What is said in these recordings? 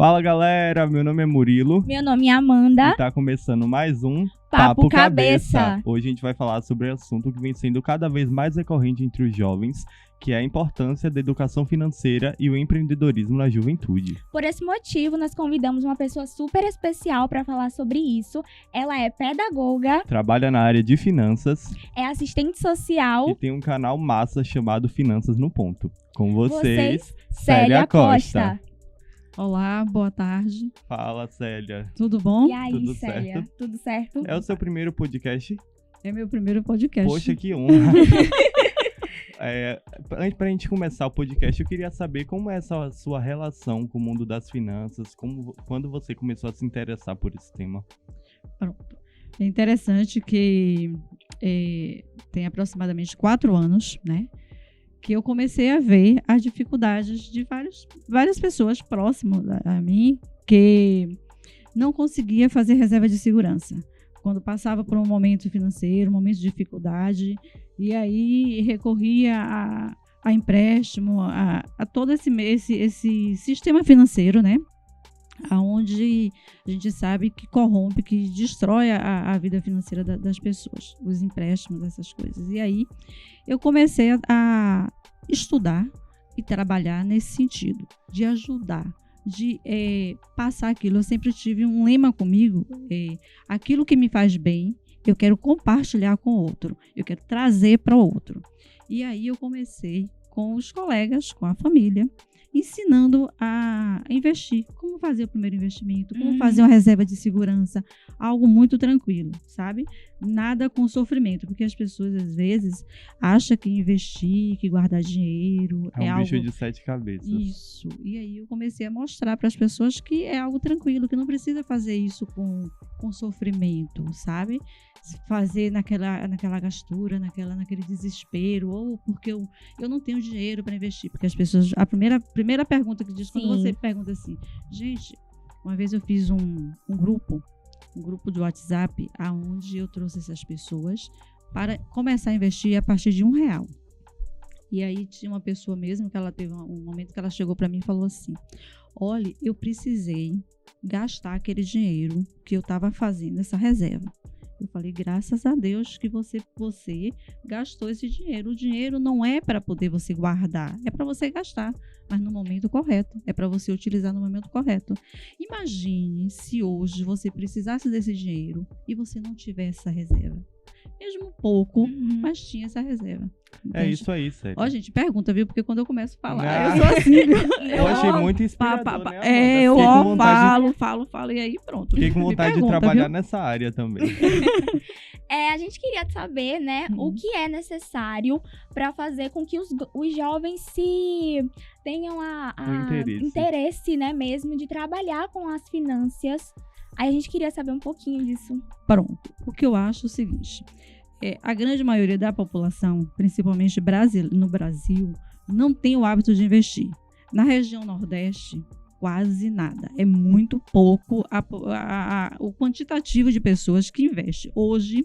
Fala galera, meu nome é Murilo. Meu nome é Amanda. E tá começando mais um Papo Cabeça. Hoje a gente vai falar sobre um assunto que vem sendo cada vez mais recorrente entre os jovens, que é a importância da educação financeira e o empreendedorismo na juventude. Por esse motivo, nós convidamos uma pessoa super especial para falar sobre isso. Ela é pedagoga, Trabalha na área de finanças é assistente social. e tem um canal massa chamado Finanças no Ponto. Com vocês, Célia Costa. Olá, boa tarde. Fala, Célia. Tudo bom? E aí, Tudo Célia? certo? Tudo certo? É o seu primeiro podcast? É meu primeiro podcast. Poxa, que honra. Antes pra gente começar o podcast, eu queria saber como é essa sua relação com o mundo das finanças, quando você começou a se interessar por esse tema. Pronto. É interessante que tem aproximadamente 4 anos, né? Que eu comecei a ver as dificuldades de várias pessoas próximas a mim que não conseguia fazer reserva de segurança. Quando passava por um momento financeiro, um momento de dificuldade, e aí recorria a empréstimo, a todo esse sistema financeiro, né? Onde a gente sabe que corrompe, que destrói a vida financeira das pessoas, os empréstimos, essas coisas. E aí eu comecei a estudar e trabalhar nesse sentido, de ajudar, de passar aquilo. Eu sempre tive um lema comigo, aquilo que me faz bem, eu quero compartilhar com o outro, eu quero trazer para o outro. E aí eu comecei com os colegas, com a família, ensinando a investir, como fazer o primeiro investimento, como fazer uma reserva de segurança, algo muito tranquilo, sabe? Nada com sofrimento, porque as pessoas às vezes acham que investir, que guardar dinheiro É um algo... bicho de 7 cabeças. Isso, e aí eu comecei a mostrar para as pessoas que é algo tranquilo, que não precisa fazer isso com sofrimento, sabe? Fazer naquela gastura, naquele desespero, ou porque eu não tenho dinheiro para investir, porque as pessoas, a primeira pergunta que diz, quando você pergunta assim, gente, uma vez eu fiz um grupo de WhatsApp, aonde eu trouxe essas pessoas para começar a investir a partir de R$1. E aí tinha uma pessoa mesmo, que ela teve um momento que ela chegou para mim e falou assim, olha, eu precisei gastar aquele dinheiro que eu estava fazendo, essa reserva. Eu falei, graças a Deus que você gastou esse dinheiro. O dinheiro não é para poder você guardar, é para você gastar, mas no momento correto. É para você utilizar no momento correto. Imagine se hoje você precisasse desse dinheiro e você não tivesse essa reserva. Mesmo pouco, mas tinha essa reserva. Entende? É isso aí, Célia. Ó, gente, pergunta, viu? Porque quando eu começo a falar, eu sou assim, viu? Eu achei muito inspirador, né, Amanda? Eu falo, e aí pronto. Fiquei com vontade de trabalhar nessa área também. A gente queria saber, né, o que é necessário para fazer com que os jovens tenham interesse, né, mesmo de trabalhar com as finanças. Aí a gente queria saber um pouquinho disso. Pronto. O que eu acho é o seguinte, a grande maioria da população, principalmente no Brasil, não tem o hábito de investir. Na região Nordeste, quase nada. É muito pouco o quantitativo de pessoas que investem. Hoje,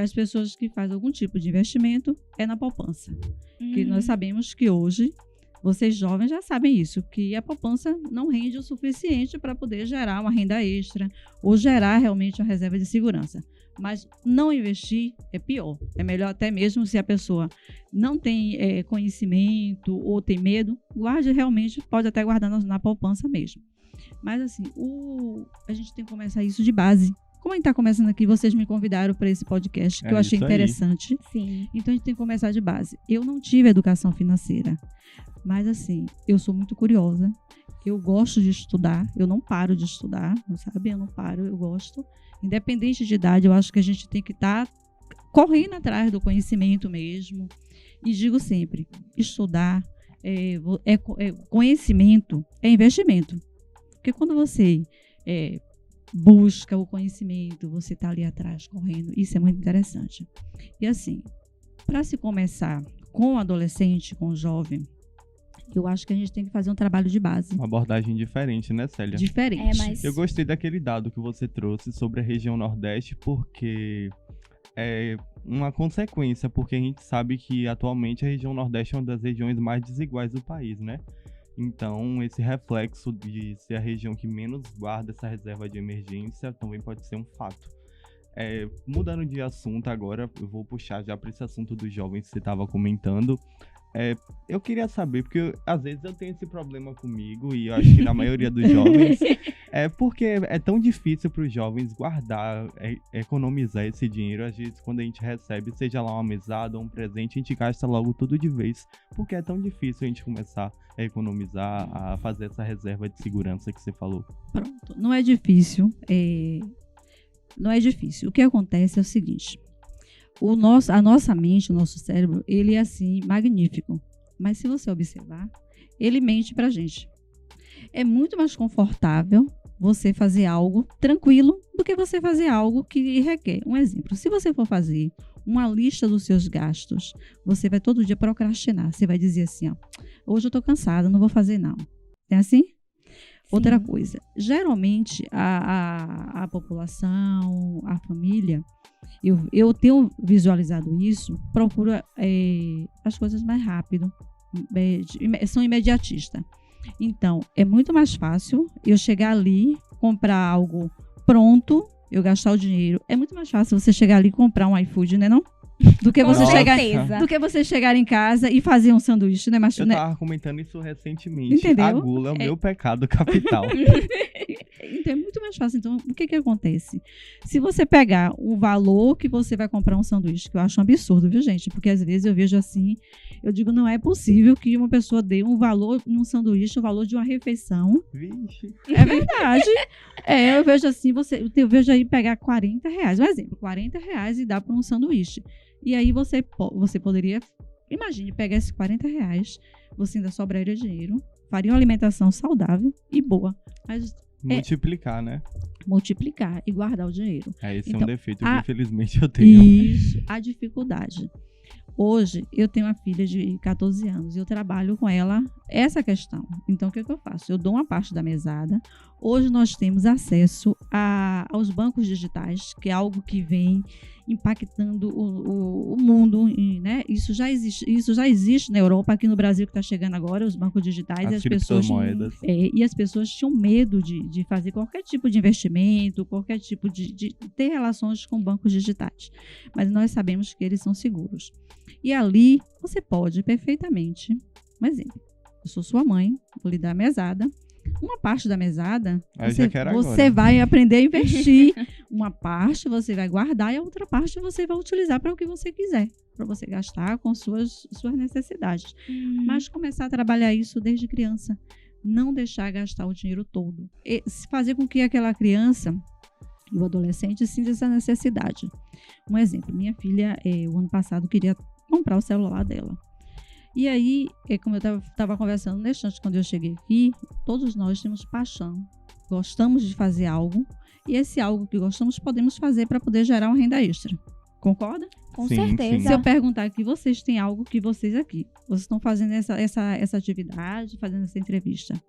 as pessoas que fazem algum tipo de investimento é na poupança. Que nós sabemos que hoje, vocês jovens já sabem isso, que a poupança não rende o suficiente para poder gerar uma renda extra ou gerar realmente uma reserva de segurança. Mas não investir é pior. É melhor até mesmo se a pessoa não tem conhecimento ou tem medo, guarde realmente, pode até guardar na poupança mesmo. Mas assim, a gente tem que começar isso de base. Como a gente está começando aqui, vocês me convidaram para esse podcast, que eu achei interessante. Sim. Então a gente tem que começar de base. Eu não tive educação financeira, mas assim, eu sou muito curiosa. Eu gosto de estudar, eu não paro de estudar, sabe? Eu não paro, eu gosto. Independente de idade, eu acho que a gente tem que estar correndo atrás do conhecimento mesmo. E digo sempre, estudar, conhecimento é investimento. Porque quando você busca o conhecimento, você está ali atrás correndo, isso é muito interessante. E assim, para se começar com o adolescente, com o jovem, eu acho que a gente tem que fazer um trabalho de base. Uma abordagem diferente, né, Célia? Diferente. Mas... Eu gostei daquele dado que você trouxe sobre a região Nordeste, porque é uma consequência, porque a gente sabe que atualmente a região Nordeste é uma das regiões mais desiguais do país, né? Então, esse reflexo de ser a região que menos guarda essa reserva de emergência também pode ser um fato. Mudando de assunto agora, eu vou puxar já para esse assunto dos jovens que você estava comentando. Eu queria saber, porque às vezes eu tenho esse problema comigo, e eu acho que na maioria dos jovens, porque é tão difícil para os jovens guardar, economizar esse dinheiro. Às vezes, quando a gente recebe, seja lá uma mesada ou um presente, a gente gasta logo tudo de vez, porque é tão difícil a gente começar a economizar, a fazer essa reserva de segurança que você falou. Pronto, não é difícil, não é difícil. O que acontece é o seguinte: a nossa mente, o nosso cérebro, ele é assim, magnífico. Mas se você observar, ele mente pra gente. É muito mais confortável você fazer algo tranquilo do que você fazer algo que requer. Um exemplo, se você for fazer uma lista dos seus gastos, você vai todo dia procrastinar. Você vai dizer assim, ó, hoje eu tô cansada, não vou fazer não. É assim? Sim. Outra coisa, geralmente a população, a família, eu tenho visualizado isso, procura as coisas mais rápido, são imediatistas. Então, é muito mais fácil eu chegar ali, comprar algo pronto, eu gastar o dinheiro. É muito mais fácil você chegar ali e comprar um iFood, né não? Do que você chegar em casa e fazer um sanduíche, né? Mas, eu tava comentando isso recentemente. Entendeu? A gula é o meu pecado capital. Então, é muito mais fácil. Então, o que acontece? Se você pegar o valor que você vai comprar um sanduíche, que eu acho um absurdo, viu, gente? Porque às vezes eu vejo assim, eu digo, não é possível que uma pessoa dê um valor num sanduíche, o valor de uma refeição. Vixe. É verdade. Eu vejo assim, eu vejo aí pegar R$40. Um exemplo, R$40 e dar para um sanduíche. E aí você poderia, imagine, pegar esses R$40, você ainda sobraria dinheiro, faria uma alimentação saudável e boa. Mas multiplicar, né? Multiplicar e guardar o dinheiro. Esse é um defeito que infelizmente eu tenho. Isso, a dificuldade. Hoje, eu tenho uma filha de 14 anos e eu trabalho com ela essa questão. Então, o que eu faço? Eu dou uma parte da mesada. Hoje, nós temos acesso aos bancos digitais, que é algo que vem impactando o mundo, né? Isso já existe na Europa, aqui no Brasil que está chegando agora, os bancos digitais. As criptomoedas. E as pessoas tinham medo de fazer qualquer tipo de investimento, qualquer tipo de ter relações com bancos digitais. Mas nós sabemos que eles são seguros. E ali, você pode perfeitamente, um exemplo, eu sou sua mãe, vou lhe dar a mesada. Uma parte da mesada, você vai aprender a investir. Uma parte você vai guardar e a outra parte você vai utilizar para o que você quiser, para você gastar com suas necessidades. Mas começar a trabalhar isso desde criança. Não deixar gastar o dinheiro todo. E fazer com que aquela criança e o adolescente sinta essa necessidade. Um exemplo, minha filha, o ano passado, queria comprar o celular dela. E aí, como eu estava conversando neste instante, quando eu cheguei aqui, todos nós temos paixão, gostamos de fazer algo, e esse algo que gostamos podemos fazer para poder gerar uma renda extra. Concorda? Com certeza. Sim. Se eu perguntar aqui, vocês têm algo que vocês estão fazendo essa atividade, fazendo essa entrevista.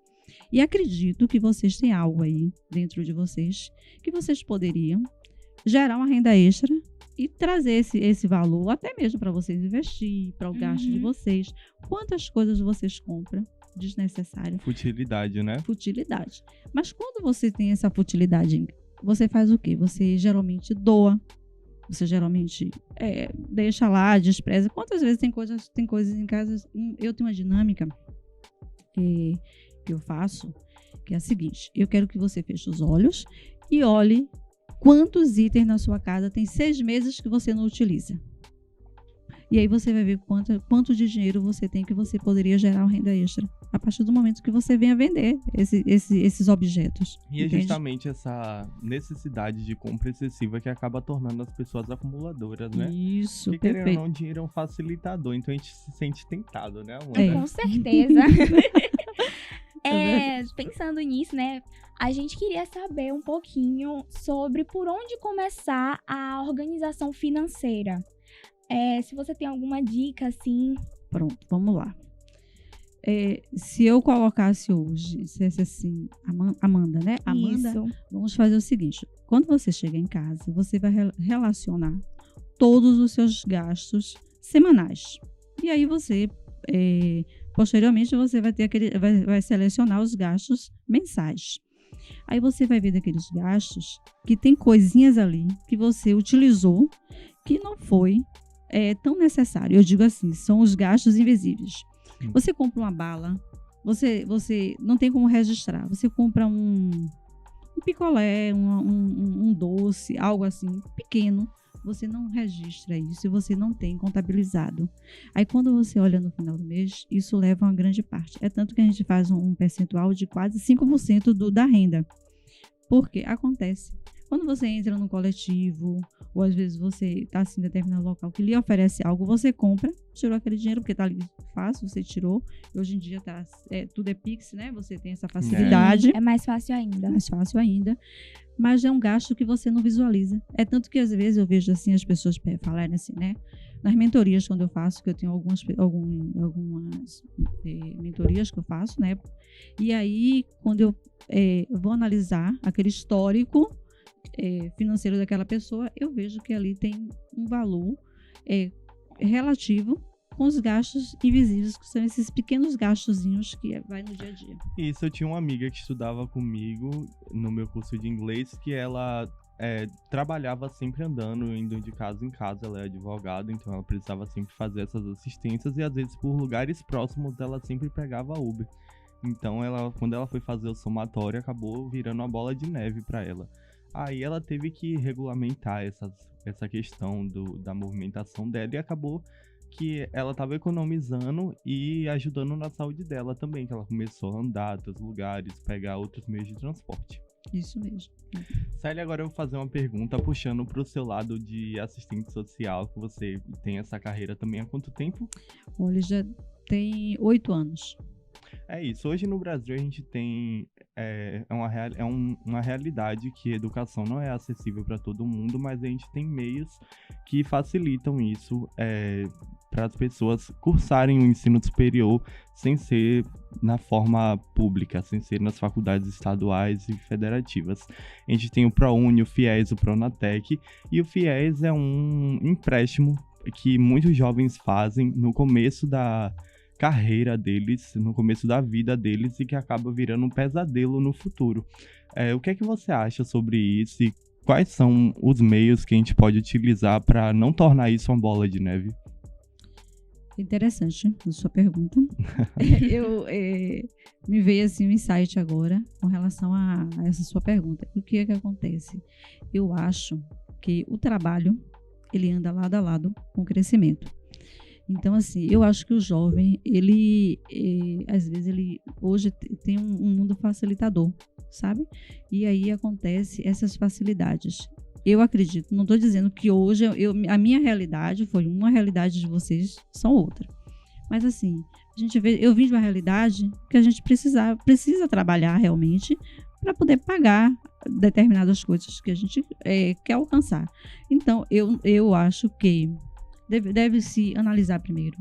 E acredito que vocês têm algo aí dentro de vocês que vocês poderiam gerar uma renda extra e trazer esse valor até mesmo para vocês investir, para o gasto de vocês. Quantas coisas vocês compram desnecessárias? Futilidade, né? Futilidade. Mas quando você tem essa futilidade, você faz o quê? Você geralmente doa. Você geralmente deixa lá, despreza. Quantas vezes tem coisas em casa? Eu tenho uma dinâmica que eu faço, que é a seguinte: eu quero que você feche os olhos e olhe quantos itens na sua casa tem 6 meses que você não utiliza. E aí você vai ver quanto de dinheiro você tem que você poderia gerar uma renda extra a partir do momento que você venha vender esses objetos. E é justamente essa necessidade de compra excessiva que acaba tornando as pessoas acumuladoras, né? Isso, porque, perfeito. querendo ou não, o dinheiro é um facilitador, então a gente se sente tentado, né, Amanda? Com certeza. Pensando nisso, né? A gente queria saber um pouquinho sobre por onde começar a organização financeira. Se você tem alguma dica, assim. Pronto, vamos lá. Se eu colocasse hoje, dissesse assim, Amanda, né? Amanda, isso. Vamos fazer o seguinte: quando você chega em casa, você vai relacionar todos os seus gastos semanais. E aí você Posteriormente, você vai ter vai selecionar os gastos mensais. Aí você vai ver daqueles gastos que tem coisinhas ali que você utilizou que não foi tão necessário. Eu digo assim, são os gastos invisíveis. Você compra uma bala, você não tem como registrar. Você compra um picolé, um doce, algo assim, pequeno. Você não registra isso e você não tem contabilizado. Aí, quando você olha no final do mês, isso leva uma grande parte. É tanto que a gente faz um percentual de quase 5% da renda. Porque acontece. Quando você entra num coletivo, ou às vezes você está assim, em determinado local que lhe oferece algo, você compra, tirou aquele dinheiro, porque está ali fácil, você tirou. Hoje em dia tudo é Pix, né? Você tem essa facilidade. É mais fácil ainda. Mais fácil ainda. Mas é um gasto que você não visualiza. É tanto que às vezes eu vejo assim as pessoas falarem assim, né? Nas mentorias, quando eu faço, que eu tenho algumas mentorias que eu faço, né? E aí, quando eu vou analisar aquele histórico financeiro daquela pessoa, eu vejo que ali tem um valor relativo com os gastos invisíveis, que são esses pequenos gastozinhos que vai no dia a dia. Isso, eu tinha uma amiga que estudava comigo no meu curso de inglês, que ela trabalhava sempre andando, indo de casa em casa. Ela é advogada, então ela precisava sempre fazer essas assistências e às vezes por lugares próximos ela sempre pegava Uber. Então quando ela foi fazer o somatório, acabou virando uma bola de neve para ela. Aí ela teve que regulamentar essa questão da movimentação dela e acabou que ela estava economizando e ajudando na saúde dela também, que ela começou a andar a outros lugares, pegar outros meios de transporte. Isso mesmo. Célia, agora eu vou fazer uma pergunta puxando para o seu lado de assistente social, que você tem essa carreira também há quanto tempo? Olha, já tem 8 anos. É isso, hoje no Brasil a gente tem uma realidade que a educação não é acessível para todo mundo, mas a gente tem meios que facilitam isso para as pessoas cursarem o ensino superior sem ser na forma pública, sem ser nas faculdades estaduais e federativas. A gente tem o ProUni, o FIES, o Pronatec, e o FIES é um empréstimo que muitos jovens fazem no começo da carreira deles, no começo da vida deles, e que acaba virando um pesadelo no futuro. O que é que você acha sobre isso e quais são os meios que a gente pode utilizar para não tornar isso uma bola de neve? Interessante a sua pergunta. Me veio assim um insight agora com relação a essa sua pergunta. O que é que acontece? Eu acho que o trabalho, ele anda lado a lado com o crescimento. Então, assim, eu acho que o jovem, às vezes, ele hoje tem um mundo facilitador, sabe? E aí acontece essas facilidades. Eu acredito, não estou dizendo que hoje a minha realidade foi uma, a realidade de vocês são outra. Mas, assim, eu vim de uma realidade que a gente precisa trabalhar realmente para poder pagar determinadas coisas que a gente quer alcançar. Então, eu acho que deve-se analisar primeiro,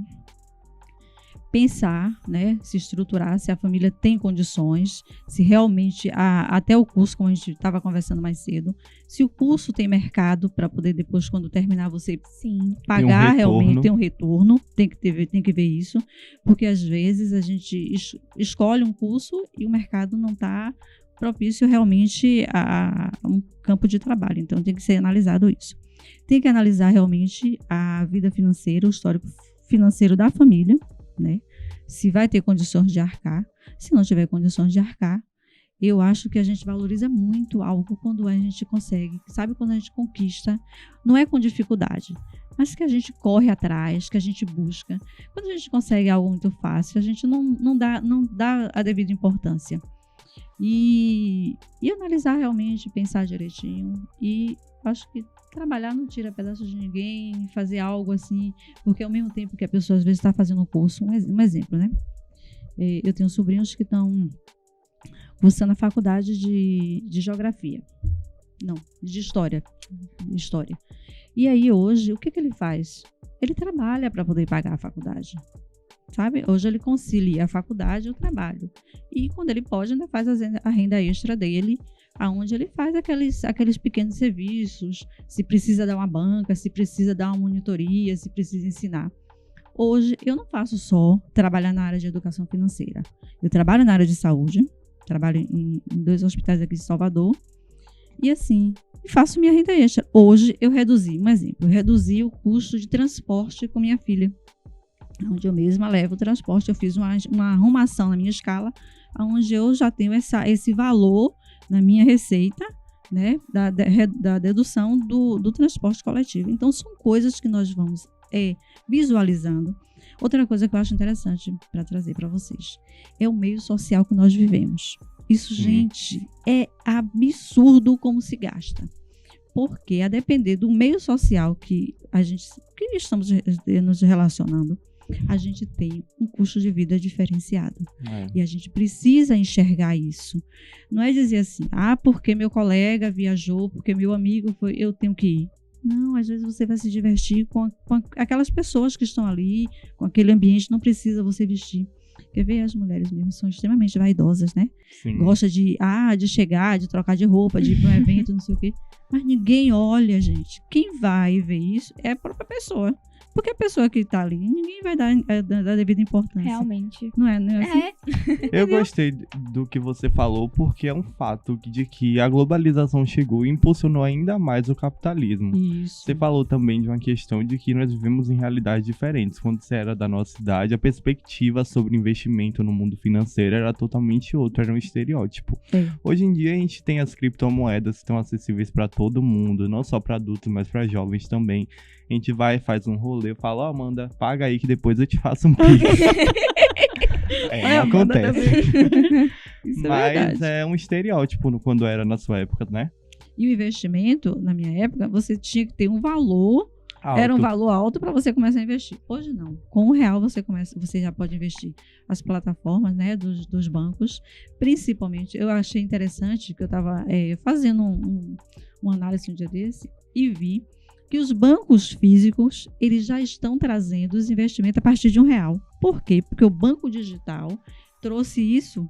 pensar, né, se estruturar, se a família tem condições, se realmente até o curso, como a gente estava conversando mais cedo, se o curso tem mercado para poder depois, quando terminar, você pagar realmente, ter um retorno, tem que ver isso, porque às vezes a gente escolhe um curso e o mercado não está propício realmente a um campo de trabalho, então tem que ser analisado isso. Tem que analisar realmente a vida financeira, o histórico financeiro da família, né? Se vai ter condições de arcar. Se não tiver condições de arcar, eu acho que a gente valoriza muito algo quando a gente consegue, sabe, quando a gente conquista, não é com dificuldade, mas que a gente corre atrás, que a gente busca. Quando a gente consegue algo muito fácil, a gente não dá a devida importância. E analisar realmente, pensar direitinho, e acho que trabalhar não tira pedaço de ninguém, fazer algo assim, porque ao mesmo tempo que a pessoa às vezes está fazendo um curso, um exemplo, né? Eu tenho sobrinhos que estão cursando a faculdade de geografia, não, de história. E aí hoje, o que ele faz? Ele trabalha para poder pagar a faculdade, sabe? Hoje ele concilia a faculdade e o trabalho. E quando ele pode, ainda faz a renda extra dele, aonde ele faz aqueles pequenos serviços, se precisa dar uma banca, se precisa dar uma monitoria, se precisa ensinar. Hoje, eu não faço só trabalhar na área de educação financeira. Eu trabalho na área de saúde, trabalho em 2 hospitais aqui de Salvador, e assim, faço minha renda extra. Hoje, eu reduzi o custo de transporte com minha filha, onde eu mesma levo o transporte. Eu fiz uma arrumação na minha escala, onde eu já tenho esse valor na minha receita, né, da dedução do transporte coletivo. Então, são coisas que nós vamos visualizando. Outra coisa que eu acho interessante para trazer para vocês é o meio social que nós vivemos. Isso, gente, é absurdo como se gasta. Porque, a depender do meio social que estamos nos relacionando, a gente tem um custo de vida diferenciado. E a gente precisa enxergar isso. Não é dizer assim, porque meu colega viajou, porque meu amigo foi, eu tenho que ir. Não, às vezes você vai se divertir com aquelas pessoas que estão ali, com aquele ambiente, não precisa você vestir. Quer ver, as mulheres mesmo são extremamente vaidosas, né? Sim. Gosta de chegar, de trocar de roupa, de ir para um evento, não sei o quê. Mas ninguém olha, gente. Quem vai ver isso é a própria pessoa. Porque a pessoa que está ali, ninguém vai dar a devida importância. Realmente. Não é assim? Eu gostei do que você falou, porque é um fato de que a globalização chegou e impulsionou ainda mais o capitalismo. Isso. Você falou também de uma questão de que nós vivemos em realidades diferentes. Quando você era da nossa idade, a perspectiva sobre investimento no mundo financeiro era totalmente outra, era um estereótipo. Hoje em dia a gente tem as criptomoedas que estão acessíveis para todo mundo, não só para adultos, mas para jovens também. A gente vai, faz um rolê, fala, Amanda, paga aí que depois eu te faço um pix. Acontece. Isso Mas é um estereótipo quando era na sua época, né? E o investimento, na minha época, você tinha que ter um valor, Alto. Era um valor alto para você começar a investir. Hoje não. Com R$1 você já pode investir. As plataformas, né, dos bancos, principalmente, eu achei interessante que eu estava fazendo uma análise um dia desse e vi que os bancos físicos, eles já estão trazendo os investimentos a partir de R$1. Por quê? Porque o banco digital trouxe isso,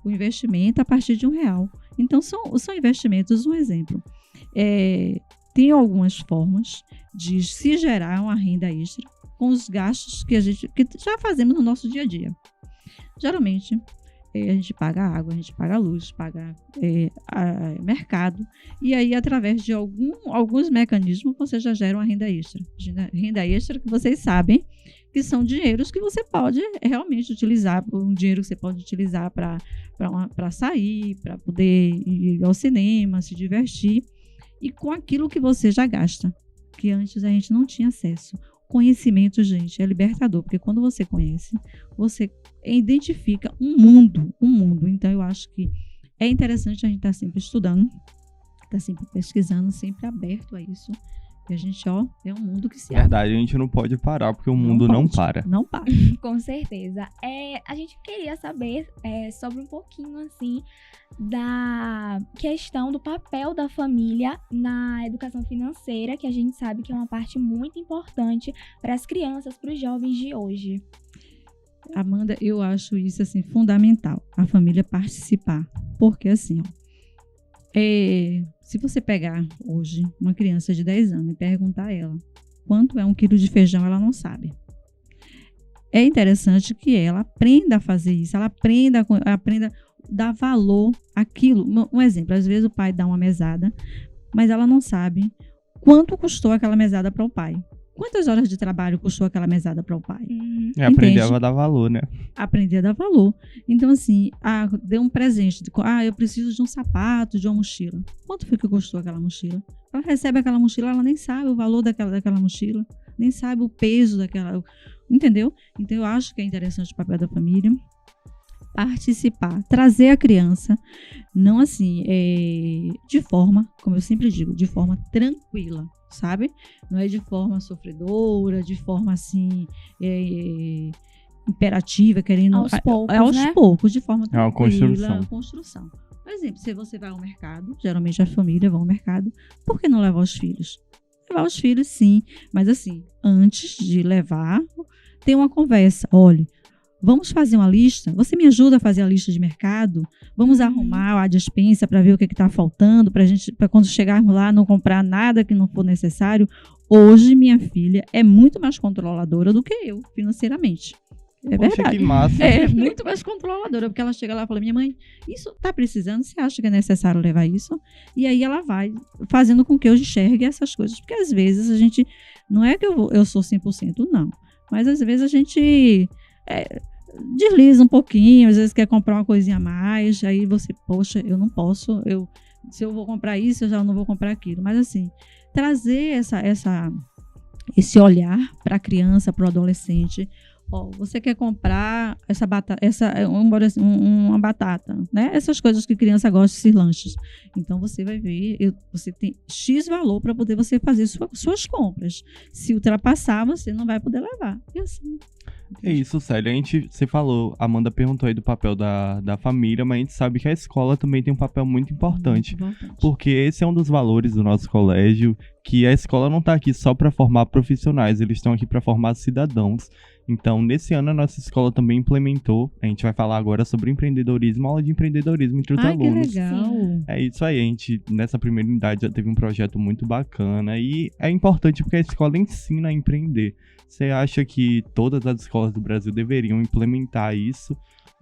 o investimento a partir de R$1. Então, são investimentos, um exemplo. Tem algumas formas de se gerar uma renda extra com os gastos que já fazemos no nosso dia a dia. Geralmente, a gente paga água, a gente paga luz, paga mercado, e aí, através de alguns mecanismos, você já gera uma renda extra. Renda extra que vocês sabem que são dinheiros que você pode realmente utilizar, um dinheiro que você pode utilizar para sair, para poder ir ao cinema, se divertir, e com aquilo que você já gasta, que antes a gente não tinha acesso. Conhecimento, gente, é libertador, porque quando você conhece, você identifica um mundo. Então, eu acho que é interessante a gente estar sempre estudando, estar sempre pesquisando, sempre aberto a isso. E a gente, é um mundo que se abre. Verdade, a gente não pode parar, porque o mundo não para. Não para. Com certeza. A gente queria saber sobre um pouquinho, assim, da questão do papel da família na educação financeira, que a gente sabe que é uma parte muito importante para as crianças, para os jovens de hoje. Amanda, eu acho isso, assim, fundamental, a família participar. Porque, assim, se você pegar hoje uma criança de 10 anos e perguntar a ela quanto é 1 quilo de feijão, ela não sabe. É interessante que ela aprenda a fazer isso, ela aprenda a dar valor àquilo. Um exemplo, às vezes o pai dá uma mesada, mas ela não sabe quanto custou aquela mesada para o pai. Quantas horas de trabalho custou aquela mesada para o pai? Aprender a dar valor, né? Aprender a dar valor. Então, assim, deu um presente. Eu preciso de um sapato, de uma mochila. Quanto foi que custou aquela mochila? Ela recebe aquela mochila, ela nem sabe o valor daquela mochila, nem sabe o peso daquela... Entendeu? Então, eu acho que é interessante o papel da família participar, trazer a criança, não assim, de forma, como eu sempre digo, de forma tranquila, sabe? Não é de forma sofredora, de forma assim, imperativa, querendo... Aos poucos, aos né? poucos, de forma tranquila. É uma construção. Por exemplo, se você vai ao mercado, geralmente a família vai ao mercado, por que não levar os filhos? Levar os filhos, sim, mas assim, antes de levar, tem uma conversa. Olha, vamos fazer uma lista? Você me ajuda a fazer a lista de mercado? Vamos arrumar a despensa para ver o que está faltando, para quando chegarmos lá não comprar nada que não for necessário. Hoje, minha filha é muito mais controladora do que eu, financeiramente. É Poxa, verdade. Que massa. É muito mais controladora, porque ela chega lá e fala, minha mãe, isso tá precisando? Você acha que é necessário levar isso? E aí ela vai fazendo com que eu enxergue essas coisas. Porque às vezes a gente, não é que eu sou 100%, não. Mas às vezes a gente desliza um pouquinho, às vezes quer comprar uma coisinha a mais, aí você, poxa, eu não posso, se eu vou comprar isso, eu já não vou comprar aquilo. Mas assim, trazer esse olhar para a criança, para o adolescente. Você quer comprar uma batata, né? Essas coisas que criança gosta, esses lanches. Então, você vai ver, você tem X valor para poder você fazer suas compras. Se ultrapassar, você não vai poder levar. E assim... É isso, Célia. Você falou, a Amanda perguntou aí do papel da família, mas a gente sabe que a escola também tem um papel muito importante. Porque esse é um dos valores do nosso colégio, que a escola não está aqui só para formar profissionais, eles estão aqui para formar cidadãos. Então, nesse ano, a nossa escola também implementou, a gente vai falar agora sobre empreendedorismo, aula de empreendedorismo entre os alunos. Que legal! É isso aí, a gente, nessa primeira unidade, já teve um projeto muito bacana e é importante porque a escola ensina a empreender. Você acha que todas as escolas do Brasil deveriam implementar isso?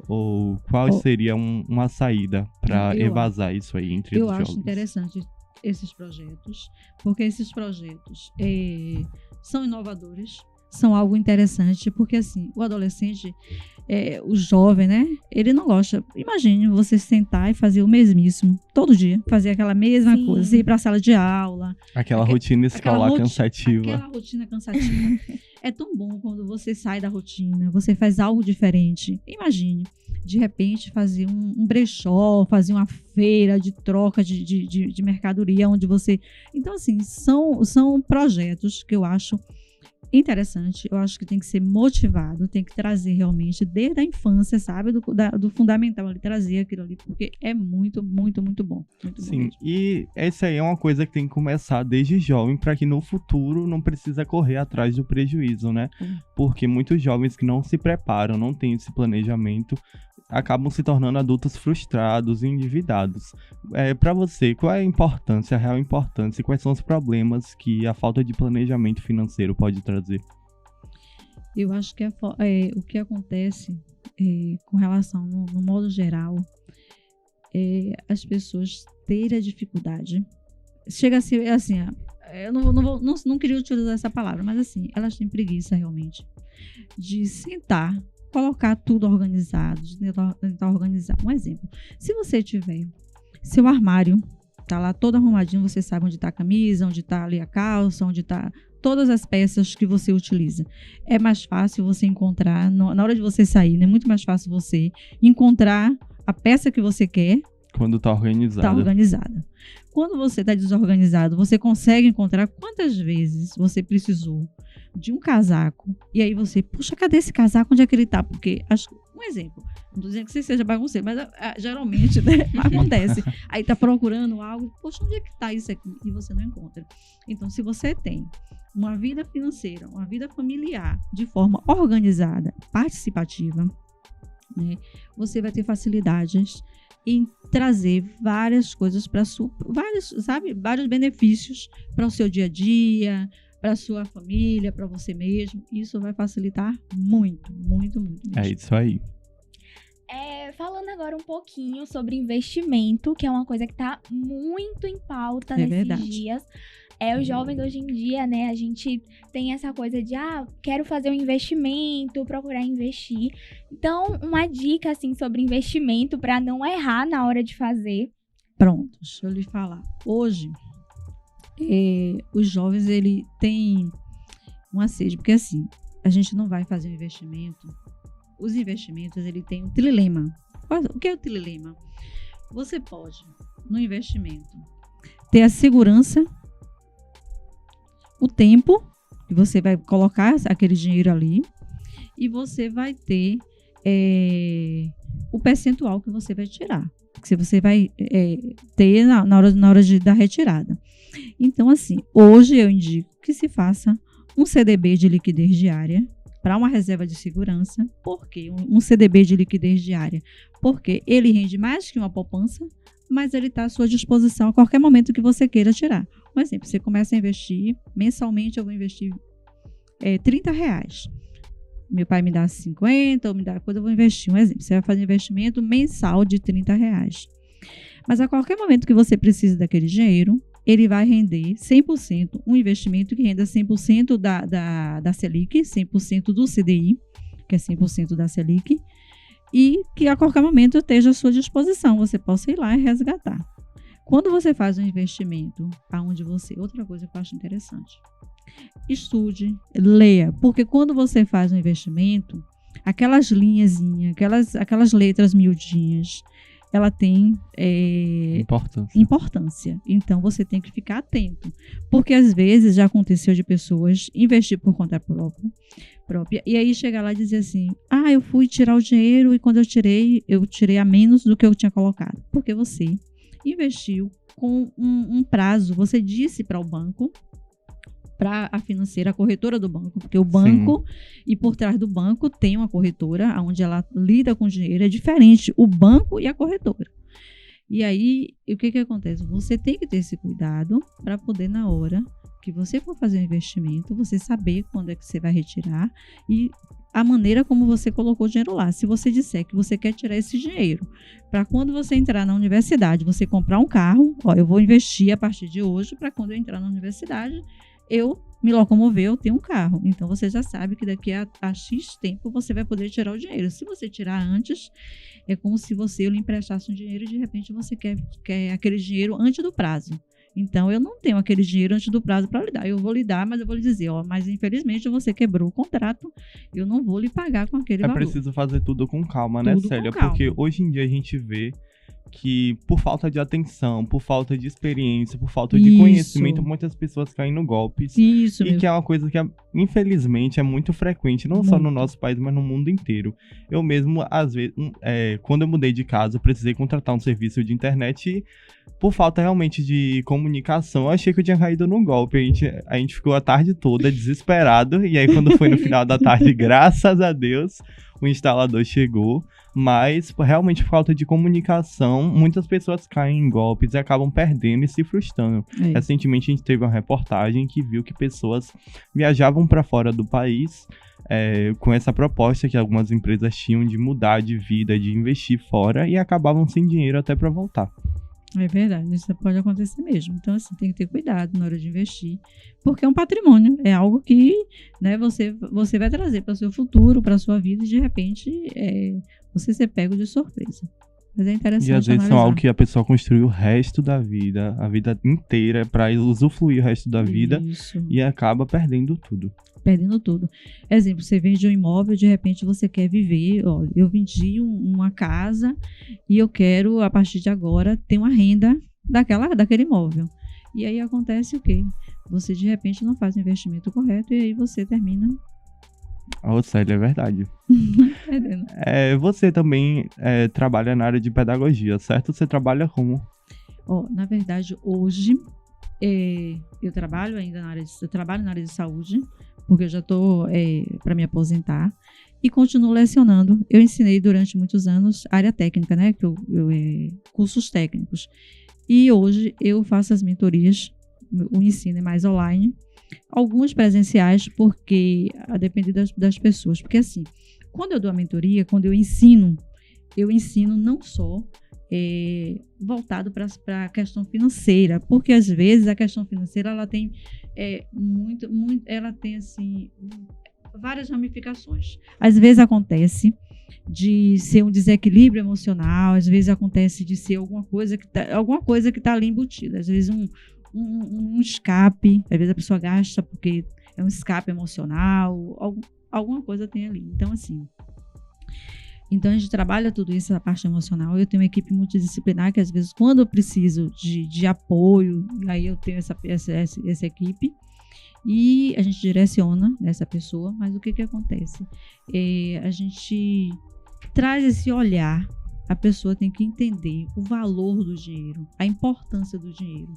Ou qual seria uma saída para evasar isso aí entre os jovens? Eu acho interessante esses projetos, porque esses projetos são inovadores, são algo interessante, porque assim, o adolescente, o jovem, né, ele não gosta. Imagine você sentar e fazer o mesmíssimo, todo dia, fazer aquela mesma coisa, ir para a sala de aula. Aquela rotina escolar cansativa. Aquela rotina cansativa. É tão bom quando você sai da rotina, você faz algo diferente. Imagine, de repente, fazer um brechó, fazer uma feira de troca de mercadoria, onde você... Então, assim, são projetos que eu acho interessante, eu acho que tem que ser motivado, tem que trazer realmente desde a infância, sabe, do fundamental ali, trazer aquilo ali, porque é muito, muito, muito bom. Muito Sim, bom. E essa aí é uma coisa que tem que começar desde jovem, para que no futuro não precisa correr atrás do prejuízo, né? Porque muitos jovens que não se preparam, não têm esse planejamento, acabam se tornando adultos frustrados e endividados. Para você, qual é a real importância e quais são os problemas que a falta de planejamento financeiro pode trazer? Eu acho que o que acontece com relação, no modo geral, as pessoas terem a dificuldade. Chega a ser assim, eu não queria utilizar essa palavra, mas assim, elas têm preguiça realmente de sentar, colocar tudo organizado, de tentar organizar. Um exemplo, se você tiver seu armário, tá lá todo arrumadinho, você sabe onde está a camisa, onde está ali a calça, onde está todas as peças que você utiliza. É mais fácil você encontrar, na hora de você sair, é muito mais fácil você encontrar a peça que você quer. Quando está organizada. Está organizada. Quando você está desorganizado, você consegue encontrar quantas vezes você precisou de um casaco, e aí você, puxa, cadê esse casaco? Onde é que ele tá? Porque, um exemplo, não estou dizendo que você seja bagunceiro, mas geralmente, né, acontece. Aí tá procurando algo, poxa, onde é que tá isso aqui? E você não encontra. Então, se você tem uma vida financeira, uma vida familiar, de forma organizada, participativa, né, você vai ter facilidades em trazer várias coisas para vários benefícios para o seu dia a dia, para a sua família, para você mesmo. Isso vai facilitar muito, muito, muito mesmo. É isso aí. Falando agora um pouquinho sobre investimento, que é uma coisa que está muito em pauta nesses dias. Os jovens hoje em dia, né, a gente tem essa coisa de, quero fazer um investimento, procurar investir. Então, uma dica, assim, sobre investimento para não errar na hora de fazer. Pronto, deixa eu lhe falar. Hoje, os jovens, ele tem uma sede, porque assim, a gente não vai fazer um investimento. Os investimentos, ele tem um trilema. O que é o trilema? Você pode, no investimento, ter a segurança, o tempo que você vai colocar aquele dinheiro ali, e você vai ter o percentual que você vai tirar, que você vai ter na hora da retirada. Então, assim, hoje eu indico que se faça um CDB de liquidez diária para uma reserva de segurança. Por quê? Um CDB de liquidez diária. Porque ele rende mais que uma poupança, mas ele está à sua disposição a qualquer momento que você queira tirar. Por exemplo, você começa a investir, mensalmente eu vou investir R$30. Meu pai me dá 50, ou me dá coisa, eu vou investir. Um exemplo, você vai fazer um investimento mensal de R$30. Mas a qualquer momento que você precise daquele dinheiro, ele vai render 100%, um investimento que renda 100% da Selic, 100% do CDI, que é 100% da Selic, e que a qualquer momento esteja à sua disposição, você possa ir lá e resgatar. Quando você faz um investimento, outra coisa que eu acho interessante, estude, leia, porque quando você faz um investimento, aquelas linhazinhas, aquelas letras miudinhas, ela tem importância. Então, você tem que ficar atento. Porque, às vezes, já aconteceu de pessoas investir por conta própria e aí chegar lá e dizer assim, eu fui tirar o dinheiro e quando eu tirei a menos do que eu tinha colocado. Porque você investiu com um prazo, você disse para o banco, para a financeira, a corretora do banco, porque o banco e por trás do banco tem uma corretora onde ela lida com dinheiro, é diferente o banco e a corretora. E aí, o que acontece? Você tem que ter esse cuidado para poder, na hora que você for fazer um investimento, você saber quando é que você vai retirar e a maneira como você colocou o dinheiro lá. Se você disser que você quer tirar esse dinheiro para quando você entrar na universidade, você comprar um carro, eu vou investir a partir de hoje para quando eu entrar na universidade, eu me locomover, eu tenho um carro. Então, você já sabe que daqui a X tempo você vai poder tirar o dinheiro. Se você tirar antes, é como se eu lhe emprestasse um dinheiro e, de repente, você quer aquele dinheiro antes do prazo. Então, eu não tenho aquele dinheiro antes do prazo para lhe dar. Eu vou lhe dar, mas eu vou lhe dizer, mas infelizmente você quebrou o contrato, eu não vou lhe pagar com aquele valor. É preciso fazer tudo com calma, né, Célia? Porque hoje em dia a gente vê que por falta de atenção, por falta de experiência, por falta de conhecimento, muitas pessoas caem no golpes. Isso e mesmo. Que é uma coisa que, infelizmente, é muito frequente, não só no nosso país, mas no mundo inteiro. Eu mesmo, às vezes, quando eu mudei de casa, eu precisei contratar um serviço de internet e, por falta realmente de comunicação, eu achei que eu tinha caído num golpe. A gente ficou a tarde toda desesperado, e aí quando foi no final da tarde, graças a Deus, o instalador chegou. Mas, realmente, por falta de comunicação, muitas pessoas caem em golpes e acabam perdendo e se frustrando. Recentemente, a gente teve uma reportagem que viu que pessoas viajavam para fora do país com essa proposta que algumas empresas tinham de mudar de vida, de investir fora e acabavam sem dinheiro até para voltar. É verdade, isso pode acontecer mesmo. Então, assim, tem que ter cuidado na hora de investir, porque é um patrimônio, é algo que, né, você vai trazer para o seu futuro, para a sua vida, e de repente você ser pego de surpresa. Mas é interessante. E às vezes são algo que a pessoa construiu o resto da vida, a vida inteira, para usufruir o resto da vida, e acaba perdendo tudo. Exemplo, você vende um imóvel, de repente você quer viver, eu vendi uma casa e eu quero, a partir de agora, ter uma renda daquele imóvel. E aí acontece o quê? Você, de repente, não faz o investimento correto e aí você termina... Célia, é verdade. Você também trabalha na área de pedagogia, certo? Você trabalha como? Na verdade, hoje, eu trabalho na área de saúde, porque eu já estou para me aposentar, e continuo lecionando. Eu ensinei durante muitos anos área técnica, né? Cursos técnicos. E hoje eu faço as mentorias, o ensino é mais online, algumas presenciais, porque a depender das pessoas. Porque assim, quando eu dou a mentoria, quando eu ensino não só voltado para a questão financeira, porque às vezes a questão financeira ela tem ela tem assim várias ramificações. Às vezes acontece de ser um desequilíbrio emocional, às vezes acontece de ser alguma coisa que está ali embutida, às vezes um escape, às vezes a pessoa gasta porque é um escape emocional, alguma coisa tem ali. Então, a gente trabalha tudo isso, a parte emocional. Eu tenho uma equipe multidisciplinar que, às vezes, quando eu preciso de apoio, aí eu tenho essa equipe e a gente direciona essa pessoa. Mas o que acontece? A gente traz esse olhar. A pessoa tem que entender o valor do dinheiro, a importância do dinheiro.